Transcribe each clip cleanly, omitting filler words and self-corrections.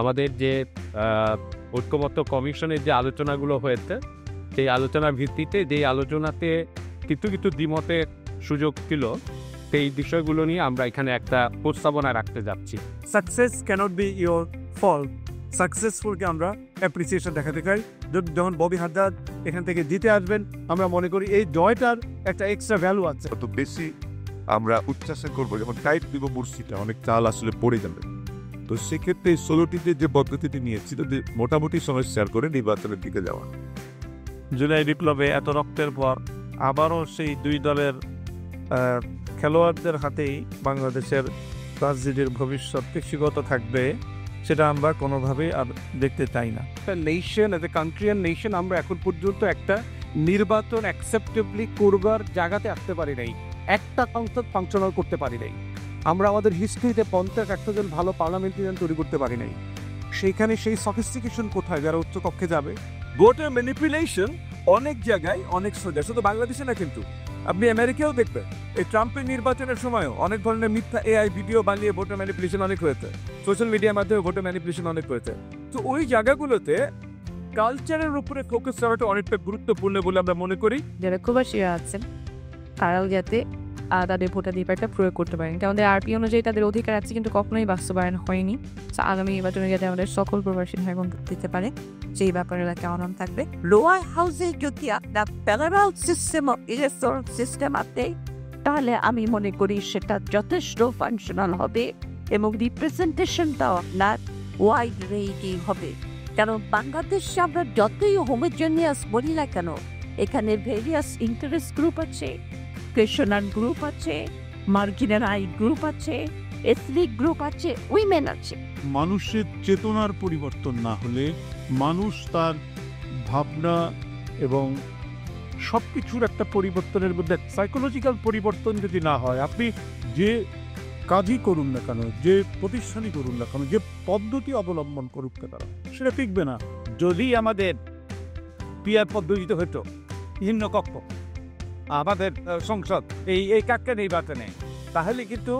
আমাদের যে ঐক্যমত্য কমিশনের যে আলোচনাগুলো হয়েছে সেই আলোচনার ভিত্তিতে যেই আলোচনাতে কিছু দ্বিমতের সুযোগ ছিল সেই বিষয়গুলো নিয়ে আমরা এখানে একটা প্রস্তাবনা রাখতে যাচ্ছি। Success cannot be your fault. সাকসেসফুলকে আমরা অ্যাপ্রিসিয়েশন দেখাতে চাই। যখন ববি হাদ্দাদ এখান থেকে জিতে আসবেন আমরা মনে করি এই জয়টার একটা এক্সট্রা ভ্যালু আছে। তত বেশি আমরা উচ্চাসন করবো যখন টাইট দিব মুর্শিটা অনেক চাল আসলে পড়ে যাবে। তো সেক্ষেত্রে 16টিতে যে পদ্ধতিটি নিয়েছি তাতে মোটামুটি সময় শেয়ার করে নির্বাচনের দিকে যাওয়া। জুলাই বিপ্লবে এত রক্তের পর আবারও সেই দুই দলের খেলোয়াড়দের হাতেই বাংলাদেশের রাজনীতির ভবিষ্যৎ কৃষিগত থাকবে, সেটা আমরা কোনোভাবেই আর দেখতে চাই না। Nation as a country and nation আমরা এখন পর্যন্ত একটা নির্বাচন অ্যাকসেপ্টেবলি করবার জায়গাতে আসতে পারি নাই, একটা সংসদ ফাংশনাল করতে পারি নাই। আমরা আমাদের হিস্ট্রিতে 50-100 জন ভালো পার্লামেন্টারিয়ান তৈরি করতে পারি নাই। সেইখানে সেই সফিস্টিকেশন কোথায় যারা উচ্চ কক্ষে যাবে? ভোটের ম্যানিপুলেশন অনেক জায়গায় অনেক সোজা, শুধু বাংলাদেশে না, কিন্তু আপনি আমেরিকাও দেখবেন এই ট্রাম্পের নির্বাচনের সময়ও অনেক ধরনের মিথ্যা এআই ভিডিও বানিয়ে ভোটার ম্যানিপুলেশন অনেক হয়েছে, সোশ্যাল মিডিয়ার মাধ্যমে ভোটার ম্যানিপুলেশন অনেক হয়েছে। তো ওই জায়গাগুলোতে কালচারের উপরে ফোকাস করাটা অনেকটা গুরুত্বপূর্ণ বলে আমরা মনে করি। যারা প্রবাসীরা আছেন তারাও যাতে তাদের ভোটাধিকারটা প্রয়োগ করতে পারেন। আমাদের আরপি অনুযায়ী তাদের অধিকার আছে, কিন্তু কখনোই বাস্তবায়ন হয়নি। আগামী নির্বাচনে যাতে আমাদের সকল প্রবাসী ভাই বোন দিতে পারে সেই ব্যাপারে কেমন থাকবে। লোয়ার হাউসে যদি আপনার parallel system of electoral system আছে তাহলে আমি মনে করি সেটা যথেষ্ট ফাংশনাল হবে এবং রিপ্রেজেন্টেশনটাও আপনার ওয়াইড রেঞ্জে হবে। কারণ বাংলাদেশে আমরা যতই হোমোজেনিয়াস বলি না কেন, এখানে ভেরিয়াস ইন্টারেস্ট গ্রুপ আছে, ক্রিশ্চান গ্রুপ আছে, মার্জিনাল গ্রুপ আছে, এথনিক গ্রুপ আছে, উইমেন আছে। মানুষের চেতনার পরিবর্তন না হলে, মানুষ তার ভাবনা এবং সব কিছুর একটা পরিবর্তনের মধ্যে সাইকোলজিক্যাল পরিবর্তন যদি না হয়, আপনি যে কাজই করুন না কেন, যে প্রতিষ্ঠানই করুন না কেন, যে পদ্ধতি অবলম্বন করুক না কেন, সেটা টিকবে না। যদি আমাদের পিয়ার পদ্ধতিতে হতো ভিন্ন কক্ষ আমাদের সংসদ এই কাকটা নির্বাচনে, তাহলে কিন্তু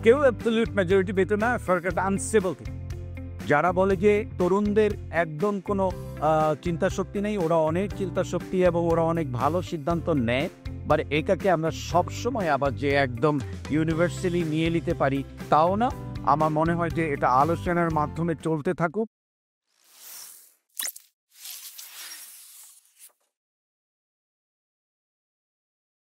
কেউ অ্যাবসলিউট মেজরিটি পেত না, সরকারটা আনস্টেবল থাকে। যারা বলে যে তরুণদের একদম কোনো চিন্তা শক্তি নেই, ওরা অনেক চিন্তা শক্তি এবং ওরা অনেক ভালো সিদ্ধান্ত নেয়, বাট এটাকে আমরা সবসময় আবার যে একদম ইউনিভার্সালি নিয়ে নিতে পারি তাও না। আমার মনে হয় যে এটা আলোচনার মাধ্যমে চলতে থাকুক,